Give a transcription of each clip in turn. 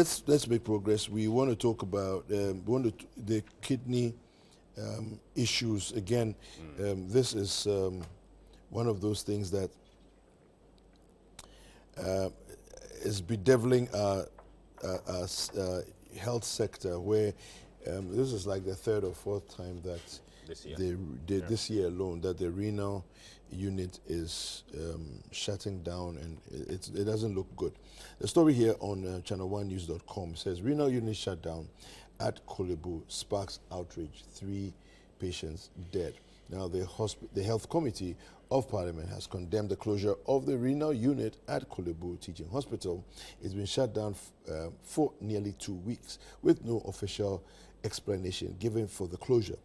Let's make progress. We want to talk about the kidney issues again. This is one of those things that is bedeviling our health sector, where this is like the third or fourth time that this year alone that the renal unit is shutting down, and it doesn't look good. The story here on ChannelOneNews.com says renal unit shut down at Kolebu sparks outrage, 3 patients dead. Now the health committee of Parliament has condemned the closure of the renal unit at Kolebu Teaching Hospital. It's been shut down for nearly 2 weeks with no official explanation given for the closure.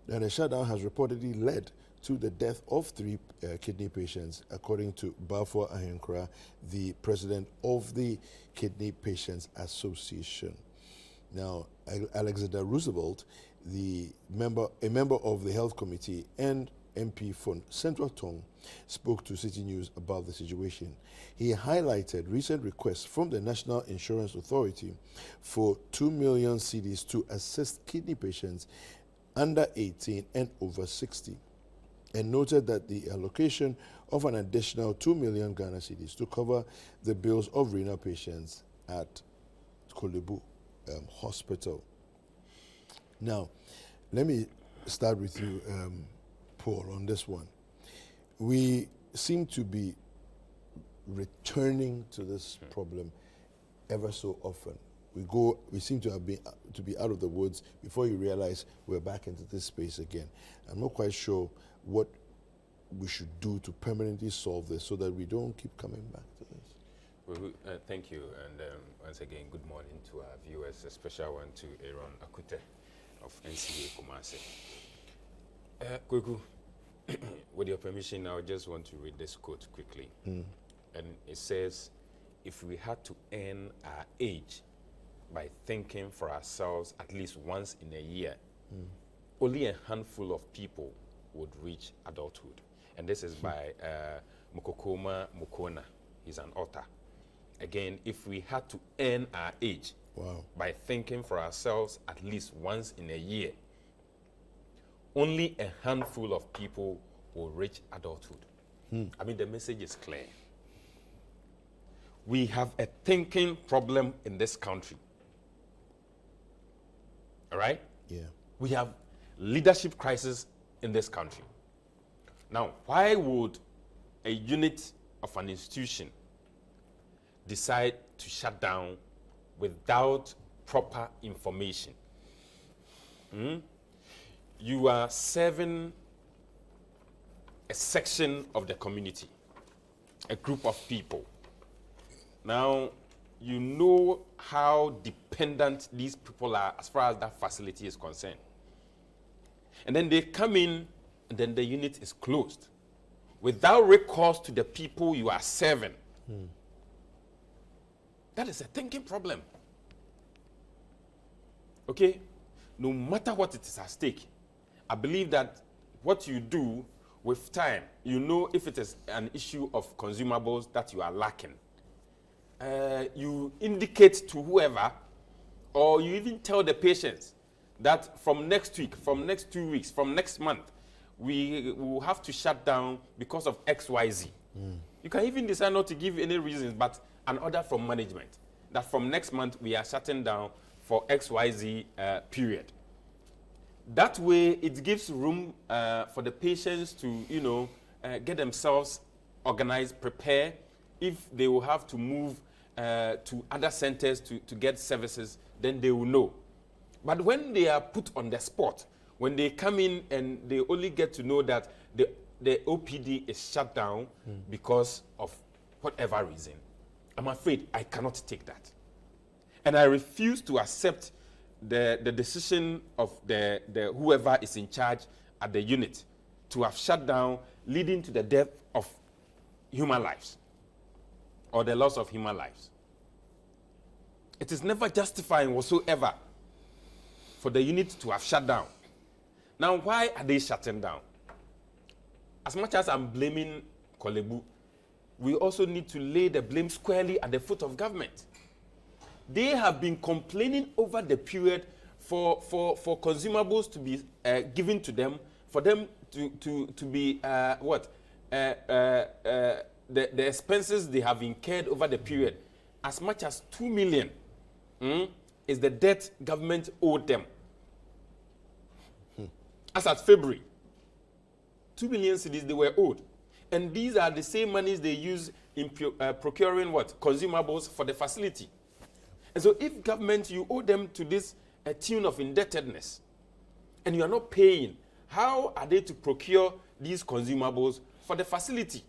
And the shutdown has reportedly led to the death of 3 kidney patients, according to Balfour Ahenkra, the president of the Kidney Patients Association. Now, Alexander Roosevelt, a member of the health committee and MP for Central Tongue, spoke to City News about the situation. He highlighted recent requests from the National Insurance Authority for 2 million cedis to assist kidney patients under 18 and over 60, and noted that the allocation of an additional 2 million Ghana cedis to cover the bills of renal patients at Kolebu Hospital. Now, let me start with you, Paul, on this one. We seem to be returning to this problem ever so often. We seem to have been to be out of the woods before you realize we're back into this space again. I'm not quite sure what we should do to permanently solve this so that we don't keep coming back to this. Well, thank you, and once again, good morning to our viewers, a special one to Aaron Akute of NCA Kumasi. Kweku, with your permission, I just want to read this quote quickly. And it says, if we had to earn our age by thinking for ourselves at least once in a year, only a handful of people would reach adulthood. And this is by Mukokoma Mukona. He's an author. Again, if we had to earn our age by thinking for ourselves at least once in a year, only a handful of people will reach adulthood. I mean, the message is clear. We have a thinking problem in this country. All right? Yeah. We have leadership crisis in this country. Now, why would a unit of an institution decide to shut down without proper information? You are serving a section of the community, a group of people. Now, you know how dependent these people are as far as that facility is concerned. And then they come in, and then the unit is closed without recourse to the people you are serving. That is a thinking problem. Okay? No matter what it is at stake, I believe that what you do with time, you know if it is an issue of consumables that you are lacking. You indicate to whoever, or you even tell the patients that from next week, from next 2 weeks, from next month, we will have to shut down because of XYZ. You can even decide not to give any reasons, but an order from management that from next month we are shutting down for XYZ period. That way, it gives room for the patients to, get themselves organized, prepare. If they will have to move to other centers to get services, then they will know. But when they are put on the spot, when they come in and they only get to know that the OPD is shut down because of whatever reason, I'm afraid I cannot take that. And I refuse to accept the decision of the whoever is in charge at the unit to have shut down, leading to the death of human lives or the loss of human lives. It is never justifying whatsoever for the unit to have shut down. Now, why are they shutting down? As much as I'm blaming Kolebu, we also need to lay the blame squarely at the foot of government. They have been complaining over the period for consumables to be given to them, for them to be the expenses they have incurred over the period, as much as 2 million is the debt government owed them. As at February, 2 million cedis they were owed. And these are the same monies they use in procuring what? Consumables for the facility. And so if government, you owe them to this tune of indebtedness, and you are not paying, how are they to procure these consumables for the facility?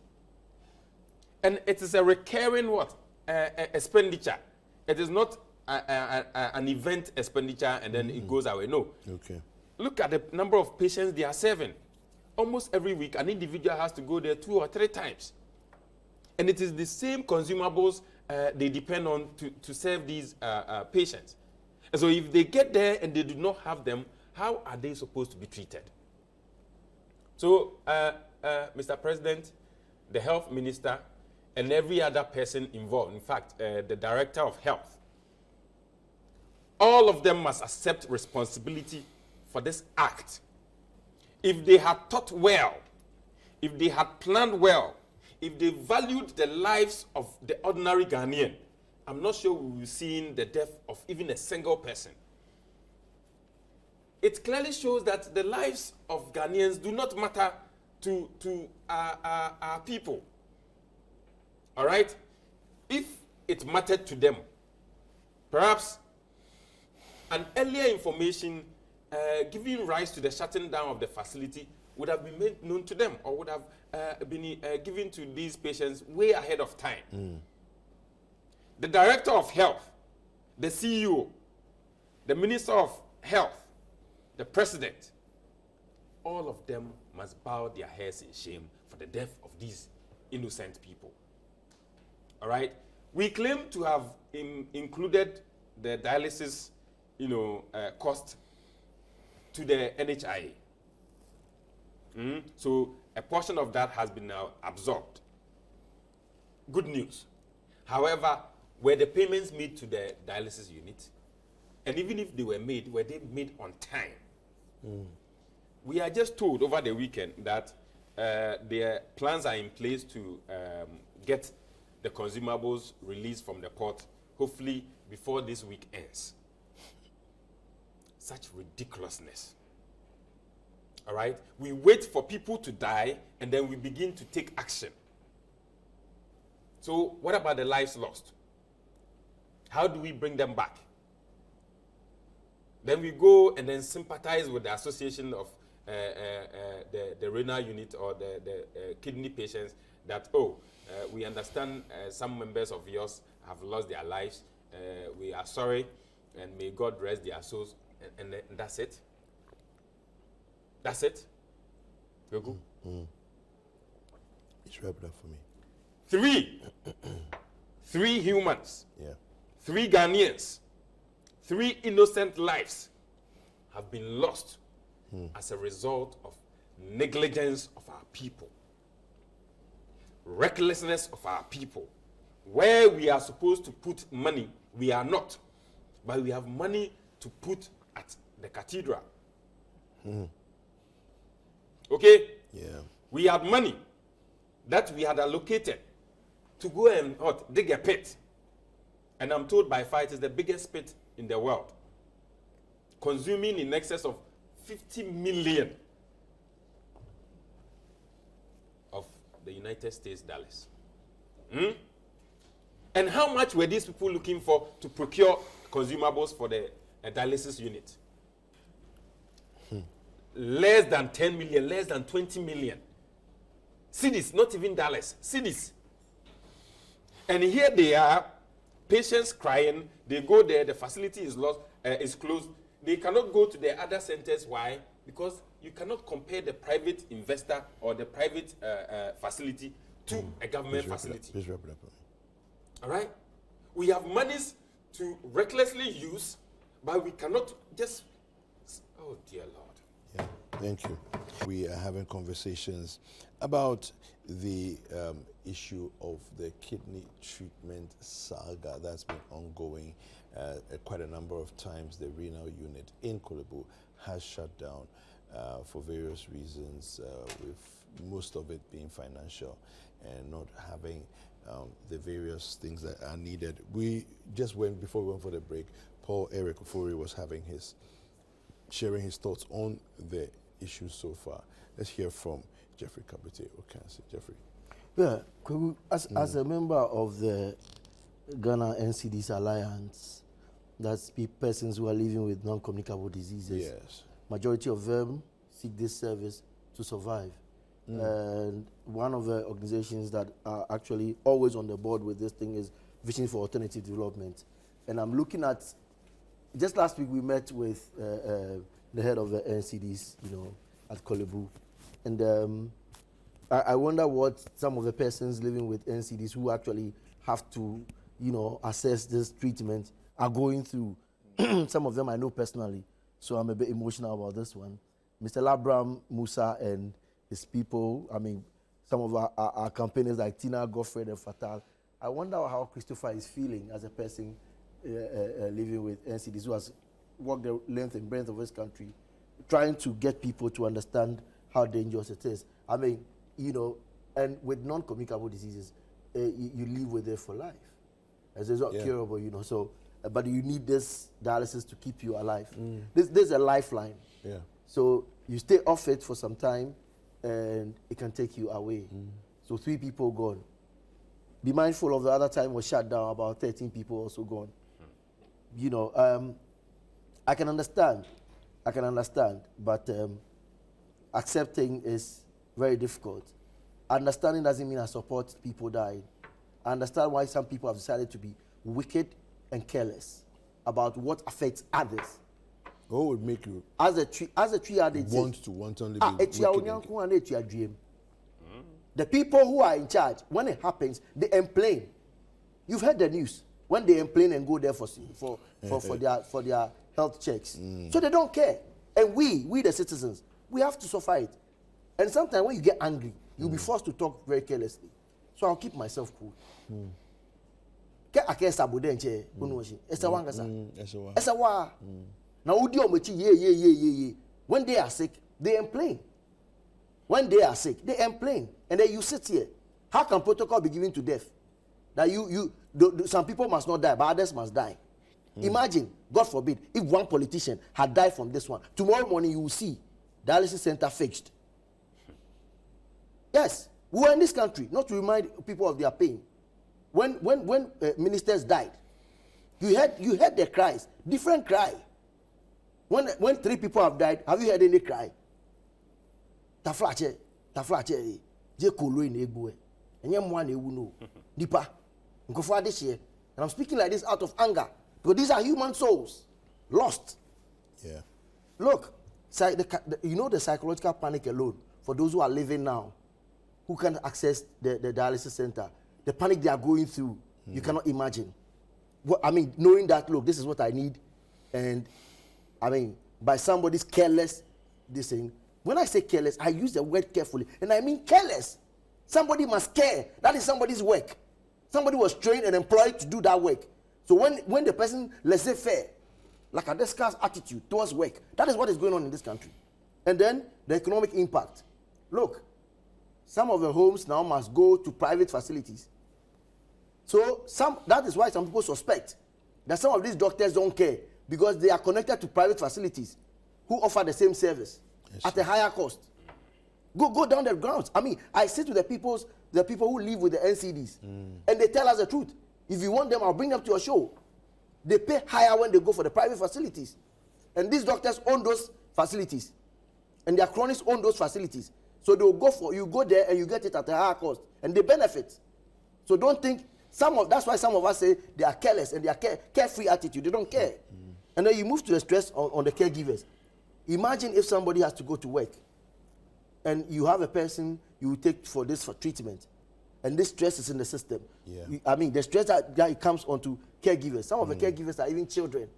And it is a recurring what? Expenditure. It is not an event expenditure and then it goes away. No. Okay. Look at the number of patients they are serving. Almost every week, an individual has to go there 2 or 3 times. And it is the same consumables they depend on to serve these patients. And so if they get there and they do not have them, how are they supposed to be treated? So, Mr. President, the health minister, and every other person involved, in fact, the director of health, all of them must accept responsibility for this act. If they had thought well, if they had planned well, if they valued the lives of the ordinary Ghanaian, I'm not sure we will see the death of even a single person. It clearly shows that the lives of Ghanaians do not matter to our people. All right? If it mattered to them, perhaps an earlier information giving rise to the shutting down of the facility would have been made known to them, or would have been given to these patients way ahead of time. The director of health, the CEO, the minister of health, the president, all of them must bow their heads in shame for the death of these innocent people. All right? We claim to have included the dialysis, cost to the NHIA. So a portion of that has been now absorbed. Good news. However, were the payments made to the dialysis unit? And even if they were they made on time? We are just told over the weekend that their plans are in place to get the consumables released from the port, hopefully before this week ends. Such ridiculousness. All right? We wait for people to die and then we begin to take action. So what about the lives lost? How do we bring them back? Then we go and then sympathize with the association of the renal unit or the kidney patients that, we understand some members of yours have lost their lives. We are sorry and may God rest their souls. And that's it? That's it? Yogu? It's wrapped up for me. 3 humans. Yeah. 3 Ghanaians. 3 innocent lives have been lost as a result of negligence of our people. Recklessness of our people. Where we are supposed to put money, we are not. But we have money to put at the cathedral. Okay? Yeah. We had money that we had allocated to go and dig a pit. And I'm told by far it is the biggest pit in the world, consuming in excess of 50 million of the United States dollars. And how much were these people looking for to procure consumables for the dialysis unit? Less than 10 million, less than 20 million. Cedis, not even dollars, cedis. And here they are, patients crying. They go there, the facility is closed. They cannot go to the other centers. Why? Because you cannot compare the private investor or the private facility to a government facility. Please wrap it up. All right? We have monies to recklessly use, but we cannot just... Oh, dear Lord. Yeah, thank you. We are having conversations about the issue of the kidney treatment saga that's been ongoing. quite a number of times the renal unit in Kolebu has shut down for various reasons, with most of it being financial and not having the various things that are needed. We just went, before we went for the break, Eric Ofori was sharing his thoughts on the issues so far. Let's hear from Jeffrey Kabute Okansi. Jeffrey. Yeah, as a member of the Ghana NCDs Alliance, that's persons who are living with non-communicable diseases. Yes. Majority of them seek this service to survive. And one of the organizations that are actually always on the board with this thing is Vision for Alternative Development. And I'm looking at, just last week we met with the head of the NCDs, at Kolebu. And I wonder what some of the persons living with NCDs who actually have to, assess this treatment are going through. Some of them I know personally, so I'm a bit emotional about this one. Mr. Labram Musa and his people, some of our campaigners like Tina, Godfred, and Fatal. I wonder how Christopher is feeling as a person living with NCDs who has walked the length and breadth of this country, trying to get people to understand how dangerous it is. And with non-communicable diseases, you live with it for life. As it's not curable, so, but you need this dialysis to keep you alive. This is a lifeline. Yeah. So you stay off it for some time, and it can take you away. So 3 people gone. Be mindful of the other time was shut down, about 13 people also gone. I can understand, but accepting is very difficult. Understanding doesn't mean I support people dying. I understand why some people have decided to be wicked and careless about what affects others. What would make you as a tree wantonly be wicked? The people who are in charge, when it happens, they complain. You've heard the news when they complain and go there for their health checks. So they don't care. And we the citizens, we have to suffer it. And sometimes when you get angry, you'll be forced to talk very carelessly. So I'll keep myself cool. Now, when they are sick, they complain. When they are sick, they complain. And then you sit here. How can protocol be given to death? That some people must not die, but others must die. Imagine, God forbid, if one politician had died from this one, tomorrow morning you will see dialysis center fixed. Yes, we were in this country, not to remind people of their pain. When ministers died, you heard their cries, different cry. When 3 people have died, have you heard any cry? Taflache, je kolo in egbo. Enye mwa ewu no. Nipa. Nkofo this year. And I'm speaking like this out of anger because these are human souls lost. Yeah. Look, the psychological panic alone for those who are living now, who can access the dialysis center, the panic they are going through, you cannot imagine. Knowing that, look, this is what I need, and by somebody's careless, this thing. When I say careless, I use the word carefully, and I mean careless. Somebody must care. That is somebody's work. Somebody was trained and employed to do that work. So when the person laissez-faire, like a discussed attitude towards work, that is what is going on in this country. And then the economic impact. Look, some of the homes now must go to private facilities. So that is why some people suspect that some of these doctors don't care because they are connected to private facilities who offer the same service at a higher cost. Go down the grounds. I sit with the people who live with the NCDs, and they tell us the truth. If you want them, I'll bring them to your show. They pay higher when they go for the private facilities. And these doctors own those facilities. And their cronies own those facilities. So you go there and you get it at a higher cost. And they benefit. So don't think, that's why some of us say they are careless and they are carefree attitude. They don't care. And then you move to the stress on the caregivers. Imagine if somebody has to go to work and you have a person you will take for treatment. And this stress is in the system. Yeah. The stress that it comes onto caregivers. Some of the caregivers are even children.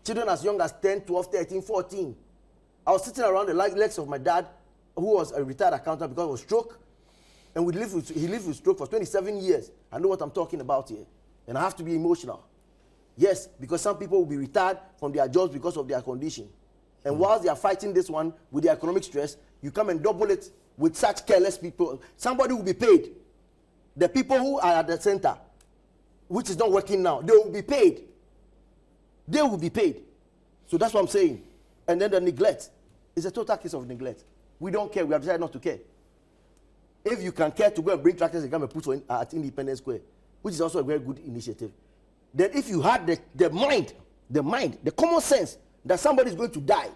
Children as young as 10, 12, 13, 14. I was sitting around the legs of my dad, who was a retired accountant because of stroke. And he lived with stroke for 27 years. I know what I'm talking about here. And I have to be emotional. Yes, because some people will be retired from their jobs because of their condition. And whilst they are fighting this one with the economic stress, you come and double it with such careless people. Somebody will be paid. The people who are at the center, which is not working now, they will be paid. They will be paid. So that's what I'm saying. And then the neglect is a total case of neglect. We don't care. We have decided not to care. If you can care to go and bring tractors and come and put at Independence Square, which is also a very good initiative, then if you had the mind, the common sense that somebody is going to die,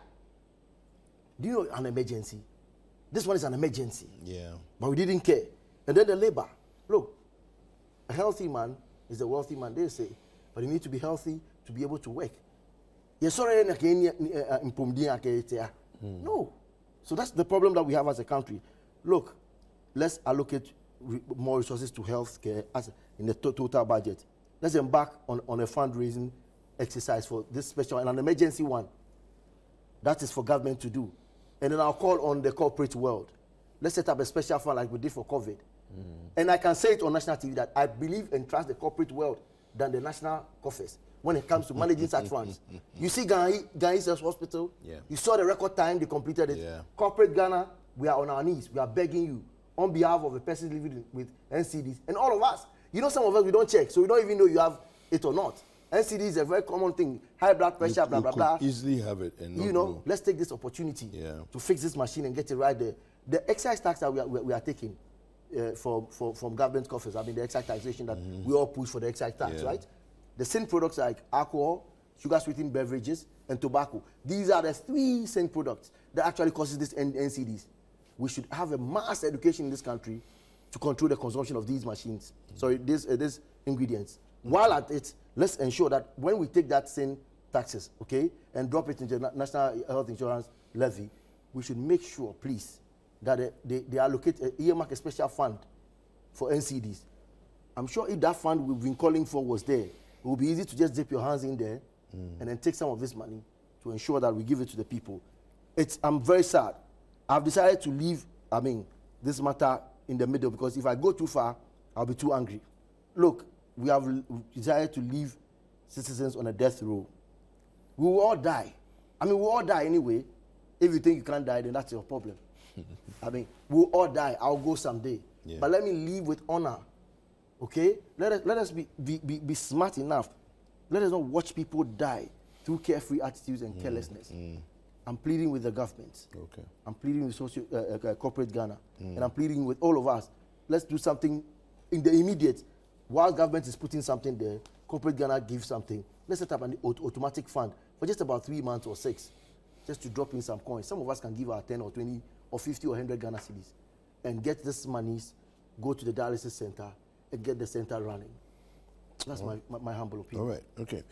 do you know an emergency? This one is an emergency. Yeah. But we didn't care. And then the labor. Look, a healthy man is a wealthy man, they say. But you need to be healthy to be able to work. No. So that's the problem that we have as a country. Look, let's allocate more resources to health care in the total budget. Let's embark on a fundraising exercise for this special and an emergency one. That is for government to do. And then I'll call on the corporate world. Let's set up a special fund like we did for COVID. And I can say it on national TV that I believe and trust the corporate world than the national coffers when it comes to managing such funds. You see Ghana's hospital, you saw the record time they completed it. Yeah. Corporate Ghana, we are on our knees. We are begging you on behalf of the person living with NCDs. And all of us, you know, some of us, we don't check, so we don't even know you have it or not. NCD is a very common thing. High blood pressure, blah, blah, blah. Easily have it and not you know, know. let's take this opportunity to fix this machine and get it right there. The excise tax that we are taking from government coffers, I mean the excise taxation that we all push for the excise tax, right? The sin products like alcohol, sugar sweetened beverages, and tobacco. These are the 3 sin products that actually causes this NCDs. We should have a mass education in this country to control the consumption of these machines. Sorry, these ingredients. While at it, let's ensure that when we take that sin taxes, okay, and drop it into the National Health Insurance Levy, we should make sure, please, that they allocate, earmark a special fund for NCDs. I'm sure if that fund we've been calling for was there, it would be easy to just dip your hands in there and then take some of this money to ensure that we give it to the people. I'm very sad. I've decided to leave, this matter in the middle because if I go too far, I'll be too angry. Look, we have decided to leave citizens on a death row. We will all die. We will all die anyway. If you think you can't die, then that's your problem. We'll all die. I'll go someday. Yeah. But let me live with honor. Okay? Let us be smart enough. Let us not watch people die through carefree attitudes and carelessness. I'm pleading with the government. Okay. I'm pleading with corporate Ghana. And I'm pleading with all of us. Let's do something in the immediate. While government is putting something there, corporate Ghana gives something. Let's set up an automatic fund for just about 3 months or 6, just to drop in some coins. Some of us can give our 10 or 20 or 50 or 100 Ghana cedis and get this monies, go to the dialysis center and get the center running. That's my humble opinion. All right, okay.